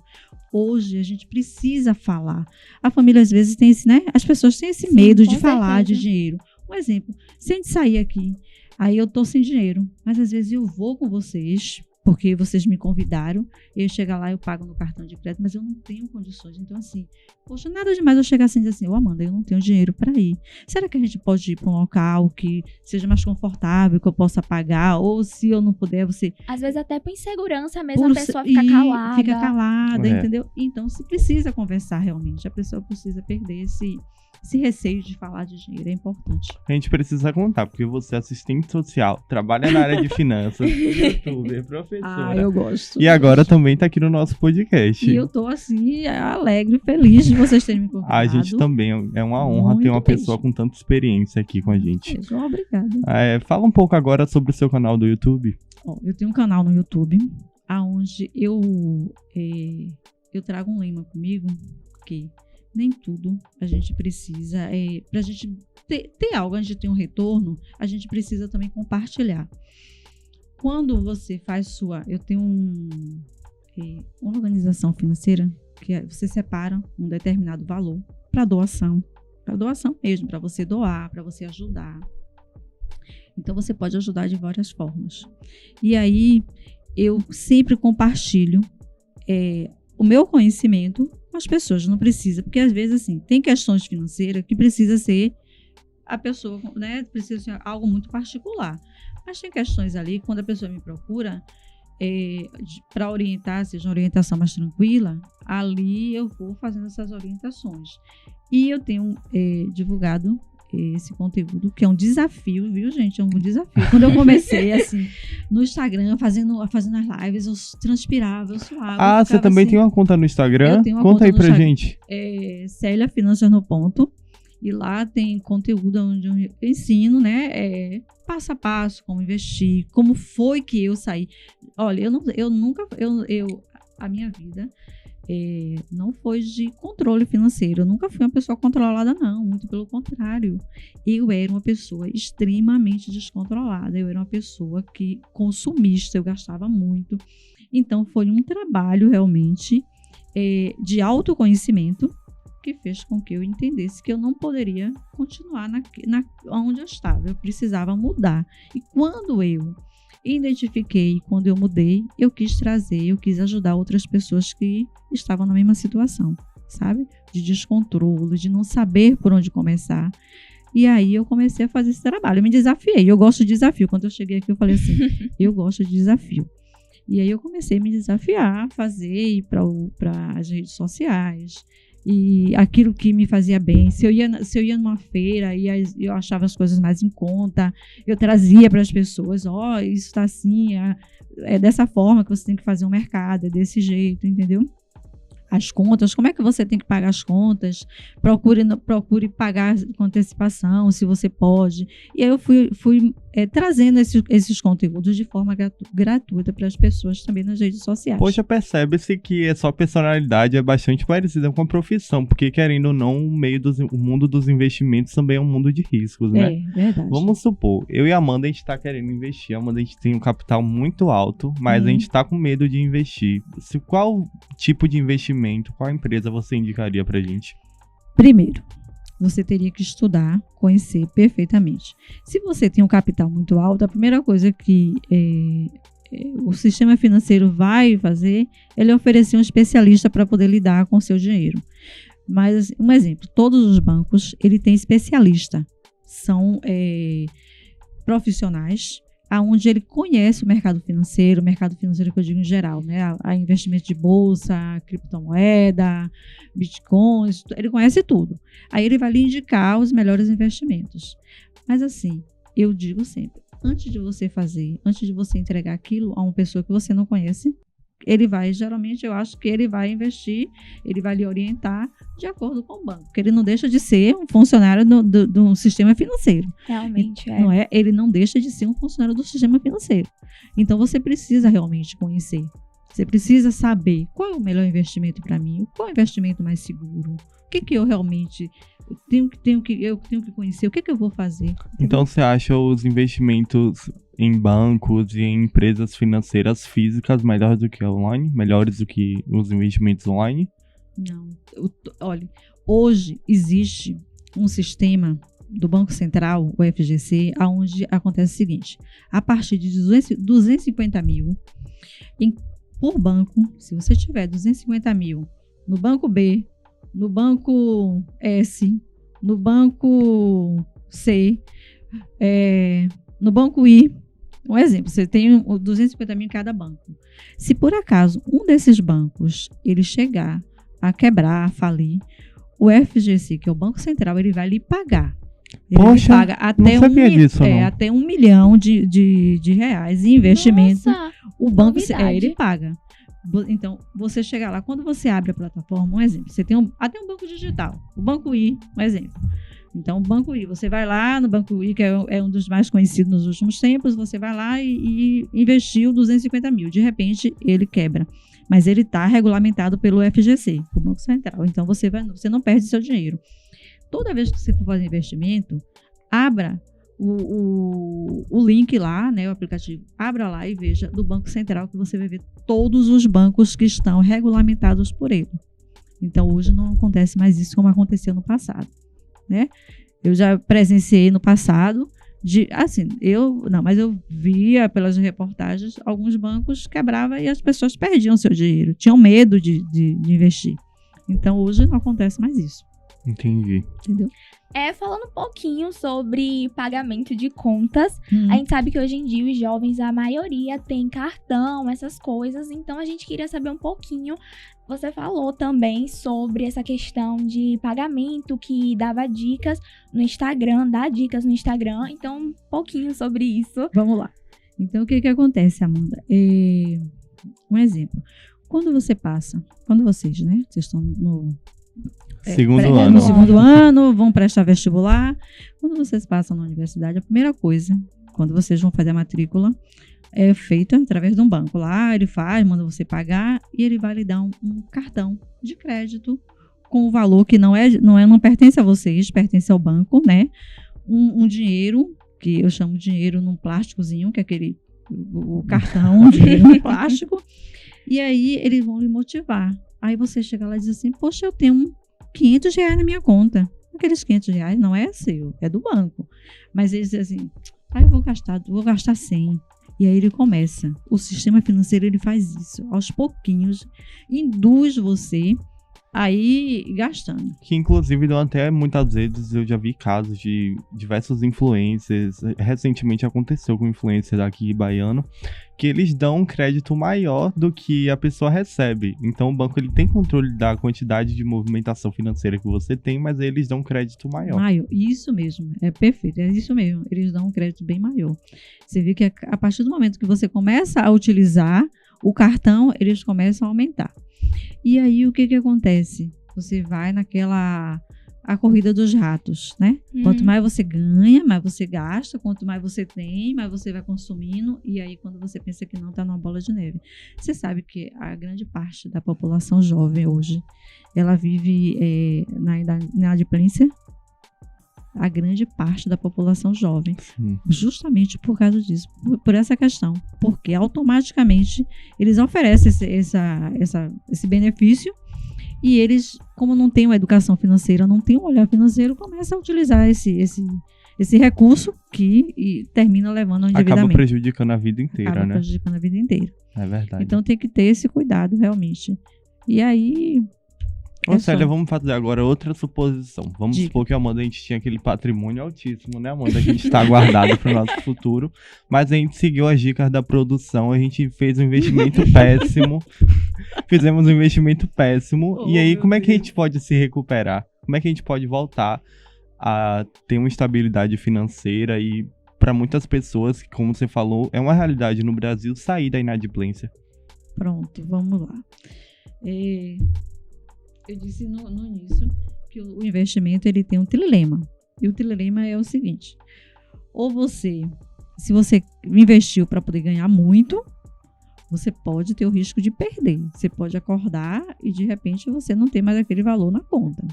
Hoje, a gente precisa falar. A família, às vezes, tem esse, né? As pessoas têm esse medo de falar de dinheiro. Um exemplo, se a gente sair aqui, aí eu tô sem dinheiro, mas às vezes eu vou com vocês, porque vocês me convidaram, eu chego lá, eu pago no cartão de crédito, mas eu não tenho condições. Então, assim, poxa, nada demais eu chegar assim e dizer assim, Amanda, eu não tenho dinheiro para ir. Será que a gente pode ir para um local que seja mais confortável, que eu possa pagar? Ou se eu não puder, você... Às vezes até por insegurança mesmo, a pessoa fica calada. Fica calada, entendeu? Então, se precisa conversar realmente, a pessoa precisa perder esse receio de falar de dinheiro, é importante. A gente precisa contar, porque você é assistente social, trabalha na área de finanças, youtuber, professora. Eu gosto. E agora também tá aqui no nosso podcast. E eu tô assim, alegre, feliz de vocês terem me convidado. A gente também, é uma honra ter uma pessoa com tanta experiência aqui com a gente. Obrigada. Fala um pouco agora sobre o seu canal do YouTube. Eu tenho um canal no YouTube, onde eu trago um lema comigo, que nem tudo a gente precisa, pra gente ter algo, a gente ter um retorno, a gente precisa também compartilhar. Quando você faz eu tenho uma organização financeira que você separa um determinado valor para doação mesmo, para você doar, para você ajudar. Então você pode ajudar de várias formas. E aí eu sempre compartilho o meu conhecimento com as pessoas, não precisa, porque às vezes assim, tem questões financeiras que precisa ser a pessoa, né, precisa ser algo muito particular. Mas tem questões ali, quando a pessoa me procura para orientar, seja uma orientação mais tranquila, ali eu vou fazendo essas orientações. E eu tenho divulgado esse conteúdo, que é um desafio, viu, gente? É um desafio. Quando eu comecei, assim, no Instagram, fazendo as lives, eu transpirava, eu suava. Você também tem uma conta no Instagram? Eu tenho uma conta conta aí no pra Instagram. gente. Célia Finanças no Ponto. E lá tem conteúdo onde eu ensino, né? Passo a passo, como investir, como foi que eu saí. Olha, a minha vida não foi de controle financeiro. Eu nunca fui uma pessoa controlada, não. Muito pelo contrário. Eu era uma pessoa extremamente descontrolada. Eu era uma pessoa consumista, eu gastava muito. Então, foi um trabalho realmente de autoconhecimento que fez com que eu entendesse que eu não poderia continuar onde eu estava. Eu precisava mudar. E quando eu identifiquei, quando eu mudei, eu quis ajudar outras pessoas que estavam na mesma situação, sabe? De descontrole, de não saber por onde começar. E aí eu comecei a fazer esse trabalho. Eu me desafiei. Eu gosto de desafio. Quando eu cheguei aqui, eu falei assim, eu gosto de desafio. E aí eu comecei a me desafiar, ir para as redes sociais. E aquilo que me fazia bem, se eu ia numa feira e eu achava as coisas mais em conta, eu trazia para as pessoas, isso está assim, é dessa forma que você tem que fazer um mercado, é desse jeito, entendeu? As contas, como é que você tem que pagar as contas, procure pagar com antecipação, se você pode. E aí eu fui trazendo esses conteúdos de forma gratuita para as pessoas também nas redes sociais. Poxa, percebe-se que a sua personalidade é bastante parecida com a profissão, porque querendo ou não, o mundo dos investimentos também é um mundo de riscos, né? É, verdade. Vamos supor, eu e a Amanda, a gente tá querendo investir, a Amanda, a gente tem um capital muito alto, mas a gente tá com medo de investir. Qual tipo de investimento, qual empresa você indicaria pra gente? Primeiro, você teria que estudar, conhecer perfeitamente. Se você tem um capital muito alto, a primeira coisa que o sistema financeiro vai fazer é lhe oferecer um especialista para poder lidar com o seu dinheiro. Mas, um exemplo, todos os bancos, ele tem especialista. São profissionais onde ele conhece o mercado financeiro que eu digo em geral, né? A investimento de bolsa, criptomoeda, bitcoins, ele conhece tudo. Aí ele vai lhe indicar os melhores investimentos. Mas assim, eu digo sempre, antes de você entregar aquilo a uma pessoa que você não conhece, geralmente eu acho que ele vai investir, ele vai lhe orientar de acordo com o banco, porque ele não deixa de ser um funcionário do sistema financeiro. Realmente, não é? Ele não deixa de ser um funcionário do sistema financeiro. Então, você precisa realmente conhecer. Você precisa saber qual é o melhor investimento para mim, qual é o investimento mais seguro, o que eu realmente tenho que conhecer, o que eu vou fazer. Entendeu? Então, você acha os investimentos em bancos e em empresas financeiras físicas melhores do que online? Melhores do que os investimentos online? Não. Olha, hoje existe um sistema do Banco Central, o FGC, onde acontece o seguinte: a partir de 250 mil por banco, se você tiver 250 mil no banco B, no banco S, no banco C, no banco I, um exemplo, você tem 250 mil em cada banco. Se por acaso um desses bancos ele chegar a quebrar, a falir, o FGC, que é o Banco Central, ele vai lhe pagar. Ele Poxa, paga até não sabia disso, não. Até R$1 milhão de reais em investimento. Nossa, o banco novidade. ele paga. Então, você chega lá, quando você abre a plataforma, um exemplo, você tem até um banco digital, o Banco I, um exemplo. Então, o Banco I, você vai lá no Banco I, que é um dos mais conhecidos nos últimos tempos, você vai lá e investiu 250 mil. De repente, ele quebra. Mas ele está regulamentado pelo FGC, o Banco Central. Então, você não perde seu dinheiro. Toda vez que você for fazer investimento, abra o link lá, né, o aplicativo, abra lá e veja do Banco Central, que você vai ver todos os bancos que estão regulamentados por ele. Então, hoje não acontece mais isso como aconteceu no passado, né? Eu já presenciei no passado, mas eu via pelas reportagens, alguns bancos quebravam e as pessoas perdiam seu dinheiro, tinham medo de investir. Então, hoje não acontece mais isso. Entendi. Entendeu? Falando um pouquinho sobre pagamento de contas, a gente sabe que hoje em dia os jovens, a maioria tem cartão, essas coisas, então a gente queria saber um pouquinho. Você falou também sobre essa questão de pagamento, que dava dicas no Instagram, dá dicas no Instagram, então um pouquinho sobre isso. Vamos lá. Então, o que acontece, Amanda? Um exemplo. Quando vocês, né, vocês estão no segundo ano, vão prestar vestibular. Quando vocês passam na universidade, a primeira coisa, quando vocês vão fazer a matrícula, é feita através de um banco. Lá ele manda você pagar e ele vai lhe dar um cartão de crédito com o valor que não pertence a vocês, pertence ao banco, né? Um dinheiro, que eu chamo de dinheiro num plásticozinho, que é o cartão, um dinheiro no plástico. E aí eles vão lhe motivar. Aí você chega lá e diz assim: poxa, eu tenho R$500 na minha conta. Aqueles R$500 não é seu, é do banco. Mas eles dizem assim: eu vou gastar 100. E aí ele começa. O sistema financeiro, ele faz isso. Aos pouquinhos, induz você a ir gastando. Que inclusive dão até, muitas vezes, eu já vi casos de diversos influencers. Recentemente aconteceu com um influencer daqui baiano, que eles dão um crédito maior do que a pessoa recebe. Então o banco ele tem controle da quantidade de movimentação financeira que você tem, mas eles dão um crédito maior. Isso mesmo, é perfeito, é isso mesmo. Eles dão um crédito bem maior. Você vê que a partir do momento que você começa a utilizar o cartão, eles começam a aumentar. E aí o que acontece? Você vai a corrida dos ratos, né? Quanto mais você ganha, mais você gasta. Quanto mais você tem, mais você vai consumindo. E aí, quando você pensa que não, tá numa bola de neve. Você sabe que a grande parte da população jovem hoje, ela vive na inadimplência. A grande parte da população jovem. Justamente por causa disso. Por essa questão. Porque automaticamente eles oferecem esse benefício. E eles, como não têm uma educação financeira, não têm um olhar financeiro, começam a utilizar esse recurso que termina levando ao endividamento. Acaba prejudicando a vida inteira, né? Prejudicando a vida inteira. É verdade. Então tem que ter esse cuidado, realmente. E aí... Célia, vamos fazer agora outra suposição. Vamos supor que a Amanda, a gente tinha aquele patrimônio altíssimo, né, Amanda? A gente está guardado para o nosso futuro. Mas a gente seguiu as dicas da produção, a gente fez um investimento péssimo. Fizemos um investimento péssimo. E aí, como é que a gente pode se recuperar? Como é que a gente pode voltar a ter uma estabilidade financeira? E para muitas pessoas, como você falou, é uma realidade no Brasil sair da inadimplência. Pronto, vamos lá. Eu disse no início que o investimento ele tem um trilema. E o trilema é o seguinte: ou se você investiu para poder ganhar muito, você pode ter o risco de perder. Você pode acordar e de repente você não tem mais aquele valor na conta.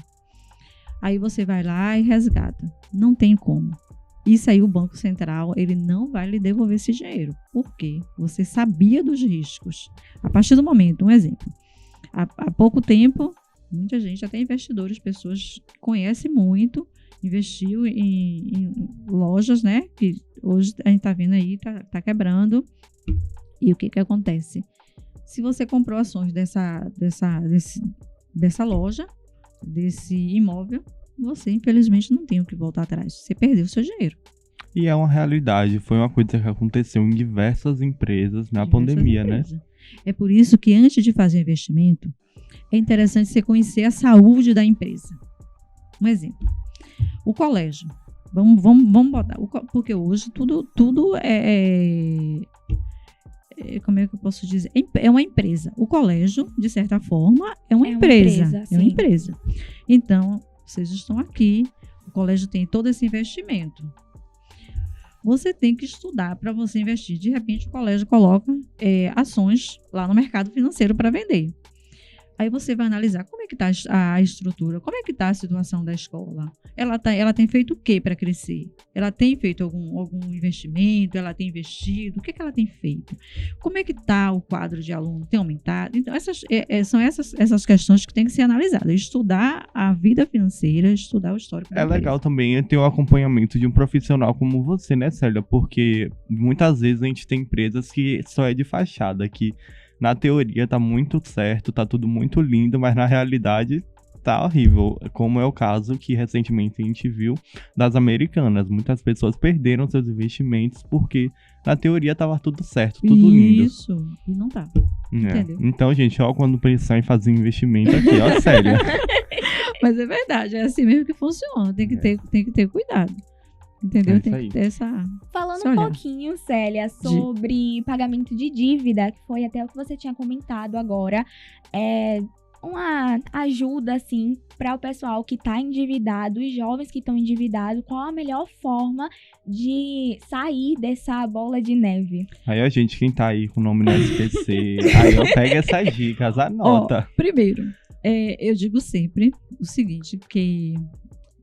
Aí você vai lá e resgata. Não tem como. Isso aí o Banco Central ele não vai lhe devolver esse dinheiro. Por quê? Você sabia dos riscos. A partir do momento, um exemplo. Há pouco tempo, muita gente, até investidores, pessoas que conhecem muito, investiu em lojas, né? Que hoje a gente está vendo aí, tá quebrando. E o que acontece? Se você comprou ações dessa loja, desse imóvel, você infelizmente não tem o que voltar atrás. Você perdeu o seu dinheiro. E é uma realidade, foi uma coisa que aconteceu em diversas empresas na pandemia, né? É por isso que antes de fazer investimento, é interessante você conhecer a saúde da empresa. Um exemplo, o colégio. Vamos botar, porque hoje tudo como é que eu posso dizer? É uma empresa. O colégio, de certa forma, é uma empresa. É uma empresa. Então, vocês estão aqui, o colégio tem todo esse investimento. Você tem que estudar para você investir. De repente, o colégio coloca ações lá no mercado financeiro para vender. Aí você vai analisar como é que está a estrutura, como é que está a situação da escola. Ela tem feito o que para crescer? Ela tem feito algum investimento? Ela tem investido? O que ela tem feito? Como é que está o quadro de aluno? Tem aumentado? Então, são essas questões que têm que ser analisadas. Estudar a vida financeira, estudar o histórico da empresa. Legal também ter o acompanhamento de um profissional como você, né, Célia? Porque muitas vezes a gente tem empresas que só é de fachada, que na teoria tá muito certo, tá tudo muito lindo, mas na realidade tá horrível. Como é o caso que recentemente a gente viu das Americanas. Muitas pessoas perderam seus investimentos porque na teoria tava tudo certo, tudo lindo. Isso, e não tá. Entendeu? Então, gente, ó, quando pensar em fazer investimento aqui, ó, sério. Mas é verdade, é assim mesmo que funciona. Tem que ter cuidado. Entendeu? Tem que ter essa... Falando um pouquinho, Célia, sobre pagamento de dívida, que foi até o que você tinha comentado agora, uma ajuda, assim, para o pessoal que está endividado, os jovens que estão endividados, qual a melhor forma de sair dessa bola de neve? Aí, ó, gente, quem tá aí com o nome no SPC, aí, ó, pega essas dicas, anota. Primeiro, eu digo sempre o seguinte, que...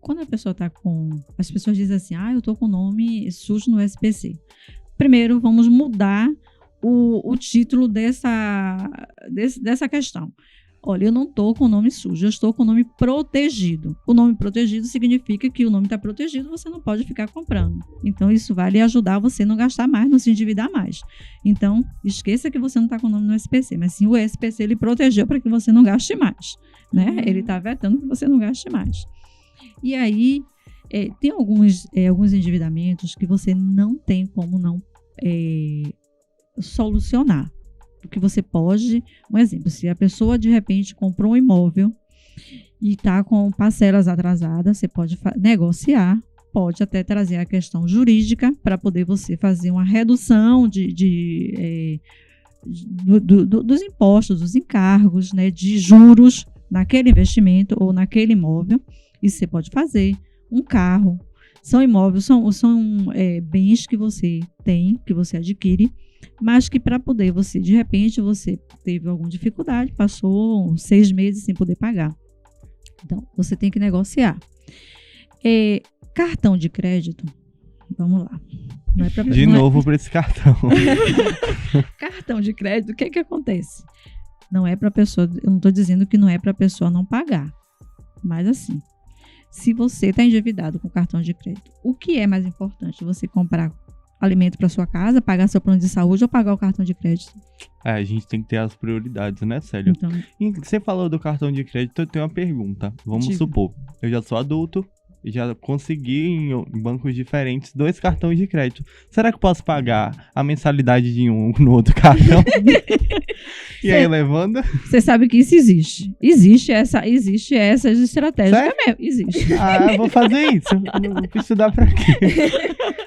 Quando a pessoa está com... As pessoas dizem assim, eu tô com o nome sujo no SPC. Primeiro, vamos mudar o título dessa questão. Olha, eu não estou com o nome sujo, eu estou com o nome protegido. O nome protegido significa que o nome está protegido, você não pode ficar comprando. Então, isso vai lhe ajudar você a não gastar mais, não se endividar mais. Então, esqueça que você não está com o nome no SPC, mas sim o SPC ele protegeu para que você não gaste mais, né? Ele está vetando que você não gaste mais. E aí, tem alguns endividamentos que você não tem como não solucionar. Porque você pode, um exemplo, se a pessoa de repente comprou um imóvel e está com parcelas atrasadas, você pode negociar, pode até trazer a questão jurídica para poder você fazer uma redução dos impostos, dos encargos, né, de juros naquele investimento ou naquele imóvel. Isso você pode fazer. Um carro. São imóveis, são bens que você tem, que você adquire, mas que para poder de repente, você teve alguma dificuldade, passou 6 meses sem poder pagar. Então, você tem que negociar. Cartão de crédito, vamos lá. Não é de novo para esse cartão. Cartão de crédito, o que acontece? Não é para pessoa, eu não estou dizendo que não é para a pessoa não pagar, mas assim, se você está endividado com cartão de crédito, o que é mais importante? Você comprar alimento para sua casa, pagar seu plano de saúde ou pagar o cartão de crédito? A gente tem que ter as prioridades, né, Célia? Então, e você falou do cartão de crédito, eu tenho uma pergunta. Vamos supor, eu já sou adulto, já consegui em bancos diferentes 2 cartões de crédito. Será que eu posso pagar a mensalidade de um no outro cartão? E aí, levando? Você sabe que isso existe. Existe essas estratégias mesmo. Existe. Eu vou fazer isso. Não vou estudar pra quê?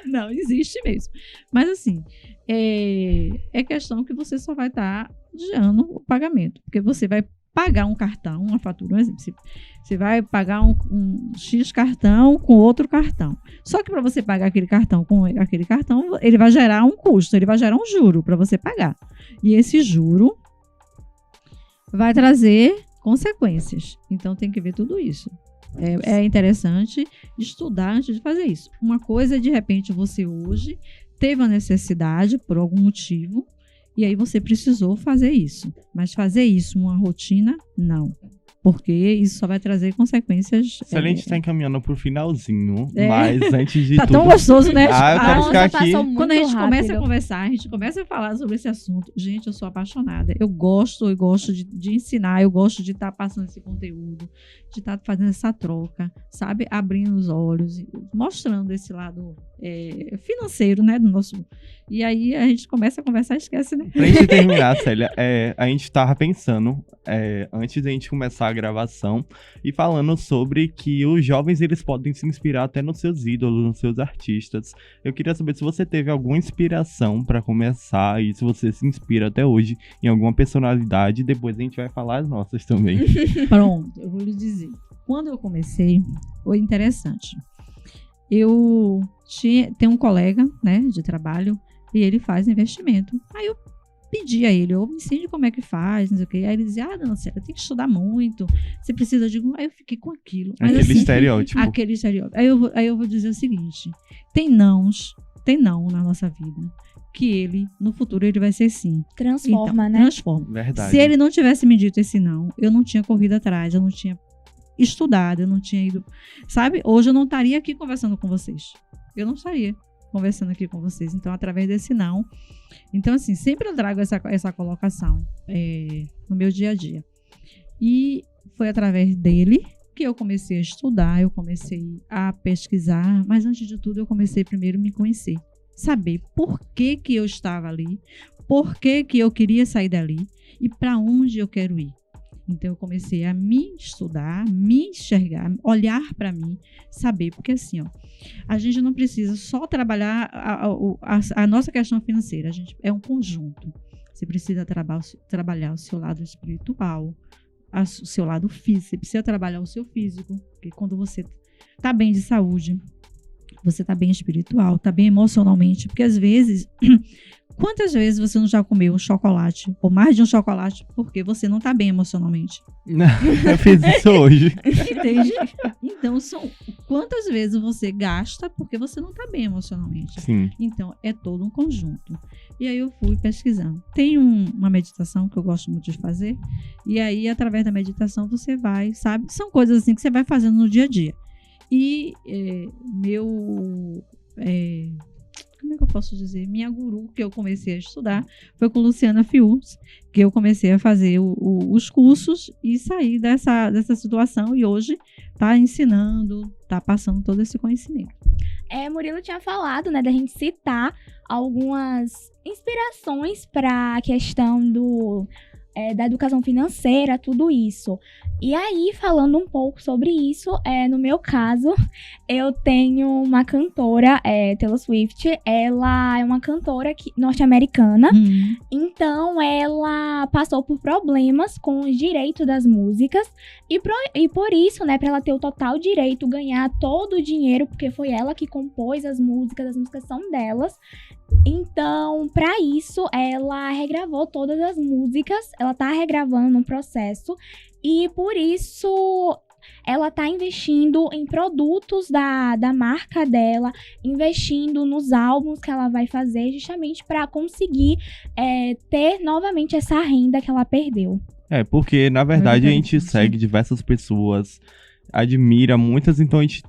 Não, existe mesmo. Mas assim, é questão que você só vai estar adiando o pagamento. Porque você vai pagar um cartão, uma fatura, um exemplo. Você vai pagar um X cartão com outro cartão. Só que para você pagar aquele cartão com aquele cartão, ele vai gerar um custo, ele vai gerar um juro para você pagar. E esse juro vai trazer consequências. Então, tem que ver tudo isso. É interessante estudar antes de fazer isso. Uma coisa, de repente, você hoje teve a necessidade, por algum motivo, e aí você precisou fazer isso. Mas fazer isso uma rotina, não. porque isso só vai trazer consequências. Se a gente está encaminhando pro finalzinho, mas antes de tá tudo... tão gostoso, né? eu quero ficar aqui. Quando a gente começa a conversar, a gente começa a falar sobre esse assunto. Gente, eu sou apaixonada. Eu gosto de ensinar, eu gosto de estar passando esse conteúdo, de estar fazendo essa troca, sabe? Abrindo os olhos, mostrando esse lado financeiro, né? Do nosso... E aí a gente começa a conversar e esquece, né? Pra gente terminar, Célia, a gente tava pensando, antes da gente começar a gravação, e falando sobre que os jovens, eles podem se inspirar até nos seus ídolos, nos seus artistas. Eu queria saber se você teve alguma inspiração pra começar, e se você se inspira até hoje em alguma personalidade, depois a gente vai falar as nossas também. Pronto, eu vou lhe dizer. Quando eu comecei, foi interessante. Tem um colega, né, de trabalho, e ele faz investimento. Aí eu pedi a ele, me ensine como é que faz, não sei o quê. Aí ele dizia, dona Célia, tem que estudar muito, você precisa de... Aí eu fiquei com aquilo. Mas, aquele estereótipo. Aquele estereótipo. Aí eu vou dizer o seguinte, tem não na nossa vida, que ele, no futuro, ele vai ser sim. Transforma, então, né? Transforma. Verdade. Se ele não tivesse me dito esse não, eu não tinha corrido atrás, eu não tinha estudado, eu não tinha ido... Sabe? Hoje eu não estaria aqui conversando com vocês. Eu não estaria conversando aqui com vocês. Então, através desse não. Então, assim, sempre eu trago essa colocação no meu dia a dia. E foi através dele que eu comecei a estudar, eu comecei a pesquisar, mas antes de tudo eu comecei primeiro a me conhecer. Saber por que eu estava ali, por que eu queria sair dali e para onde eu quero ir. Então, eu comecei a me estudar, me enxergar, olhar para mim, saber. Porque assim, a gente não precisa só trabalhar a nossa questão financeira. A gente é um conjunto. Você precisa trabalhar o seu lado espiritual, o seu lado físico. Você precisa trabalhar o seu físico. Porque quando você está bem de saúde, você está bem espiritual, está bem emocionalmente. Porque às vezes... Quantas vezes você não já comeu um chocolate, ou mais de um chocolate, porque você não está bem emocionalmente? Eu fiz isso hoje. Entende? Então, quantas vezes você gasta porque você não está bem emocionalmente? Sim. Então, é todo um conjunto. E aí eu fui pesquisando. Tem uma meditação que eu gosto muito de fazer, e aí, através da meditação, você vai, sabe? São coisas assim que você vai fazendo no dia a dia. E como é que eu posso dizer? Minha guru, que eu comecei a estudar, foi com Luciana Fiuls, que eu comecei a fazer os cursos e sair dessa situação e hoje está ensinando, está passando todo esse conhecimento. Murilo tinha falado, né, da gente citar algumas inspirações para a questão da educação financeira, tudo isso. E aí, falando um pouco sobre isso, no meu caso, eu tenho uma cantora, Taylor Swift. Ela é uma cantora norte-americana. Então, ela passou por problemas com os direitos das músicas. E por isso, né, para ela ter o total direito, ganhar todo o dinheiro, porque foi ela que compôs as músicas são delas. Então, para isso, ela regravou todas as músicas, ela tá regravando no processo, e por isso ela tá investindo em produtos da marca dela, investindo nos álbuns que ela vai fazer, justamente para conseguir ter novamente essa renda que ela perdeu. Porque, na verdade, a gente segue diversas pessoas, admira muitas, então a gente...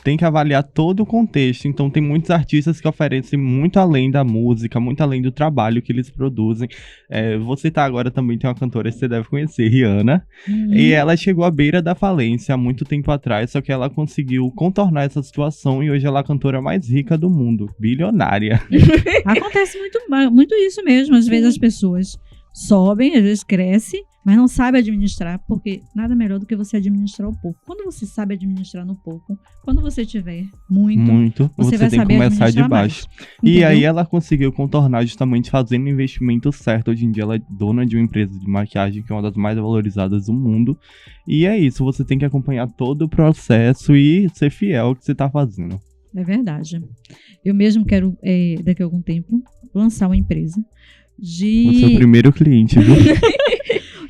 tem que avaliar todo o contexto. Então, tem muitos artistas que oferecem muito além da música, muito além do trabalho que eles produzem. Vou citar agora também, tem uma cantora que você deve conhecer, Rihanna. E ela chegou à beira da falência há muito tempo atrás, só que ela conseguiu contornar essa situação e hoje ela é a cantora mais rica do mundo, bilionária. Acontece muito isso mesmo. Às vezes as pessoas sobem, às vezes crescem, mas não sabe administrar, porque nada melhor do que você administrar o pouco. Quando você sabe administrar no pouco, quando você tiver muito você vai tem que saber começar de baixo. E entendeu? aí ela conseguiu contornar justamente fazendo o investimento certo. Hoje em dia ela é dona de uma empresa de maquiagem que é uma das mais valorizadas do mundo. E é isso, você tem que acompanhar todo o processo e ser fiel ao que você tá fazendo. É verdade. Eu mesmo quero, daqui a algum tempo, lançar uma empresa de... O seu primeiro cliente, viu?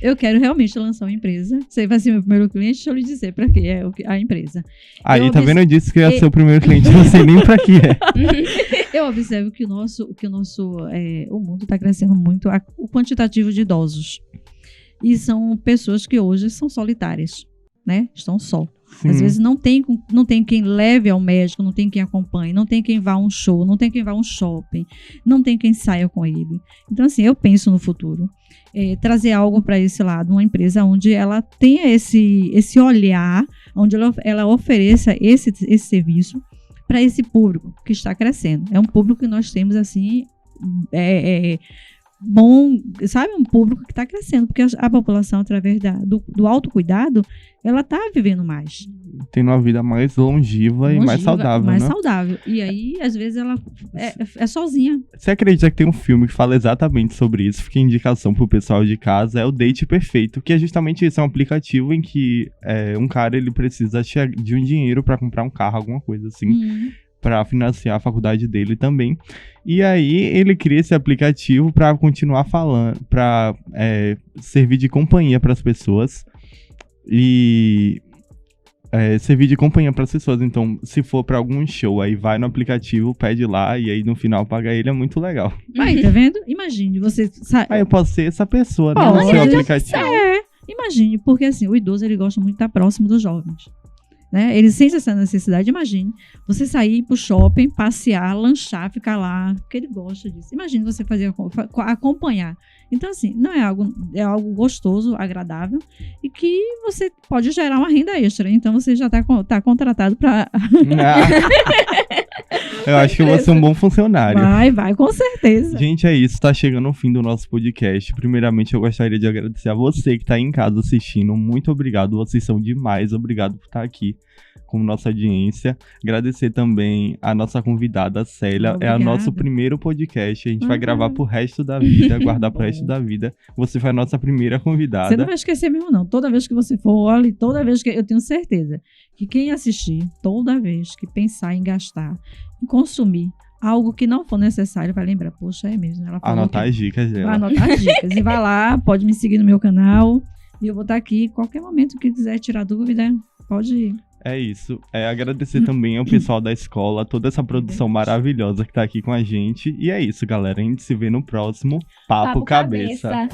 Eu quero realmente lançar uma empresa. Você vai ser meu primeiro cliente, deixa eu lhe dizer pra que é a empresa. Aí, tá vendo? Eu disse que ia ser o primeiro cliente, não sei nem pra que é. Eu observo que o mundo tá crescendo muito, o quantitativo de idosos. e são pessoas que hoje são solitárias, né? Estão só. Sim. Às vezes não tem quem leve ao médico, não tem quem acompanhe, não tem quem vá a um show, não tem quem vá a um shopping, não tem quem saia com ele. Então, assim, eu penso no futuro. Trazer algo para esse lado, uma empresa onde ela tenha esse olhar, onde ela ofereça esse serviço para esse público que está crescendo. É um público que nós temos, assim, bom, sabe, um público que está crescendo, porque a população, através do autocuidado, ela está vivendo mais. Tendo uma vida mais longeva e mais saudável, mais né? saudável. E aí, às vezes, ela é sozinha. Você acredita que tem um filme que fala exatamente sobre isso? Fica indicação pro pessoal de casa, é o Date Perfeito, que é justamente isso, é um aplicativo em que um cara, ele precisa de um dinheiro para comprar um carro, alguma coisa assim. Para financiar a faculdade dele também. E aí ele cria esse aplicativo para continuar falando, para servir de companhia para as pessoas e servir de companhia para as pessoas. Então, se for para algum show, aí vai no aplicativo, pede lá e aí no final paga ele, é muito legal. Aí, tá vendo? Imagine, você Aí eu posso ser essa pessoa, né? No seu aplicativo. Imagine, porque assim, o idoso, ele gosta muito de estar próximo dos jovens. Né? Ele sente essa necessidade. Imagine você sair pro shopping, passear, lanchar, ficar lá, porque ele gosta disso. Imagine você acompanhar. Então, assim, não é algo gostoso, agradável, e que você pode gerar uma renda extra. Então, você já tá contratado para... Eu acho que eu vou ser um bom funcionário. Vai, com certeza. Gente, é isso. Tá chegando o fim do nosso podcast. Primeiramente, eu gostaria de agradecer a você que tá aí em casa assistindo. Muito obrigado. Vocês são demais. Obrigado por estar aqui com nossa audiência. Agradecer também a nossa convidada, a Célia. Obrigada. É o nosso primeiro podcast. A gente vai gravar pro resto da vida, guardar pro resto da vida. Você foi a nossa primeira convidada. Você não vai esquecer mesmo, não. Toda vez que você for, olha, toda vez que... Eu tenho certeza que quem assistir, toda vez que pensar em gastar, em consumir algo que não for necessário, vai lembrar, poxa, é mesmo. Ela falou anotar as dicas dela. Vai anotar as dicas. E vai lá, pode me seguir no meu canal. E eu vou estar aqui, qualquer momento que quiser tirar dúvida, pode ir. É isso. Agradecer também ao pessoal da escola, toda essa produção maravilhosa que tá aqui com a gente. E é isso, galera. A gente se vê no próximo Papo Cabeça.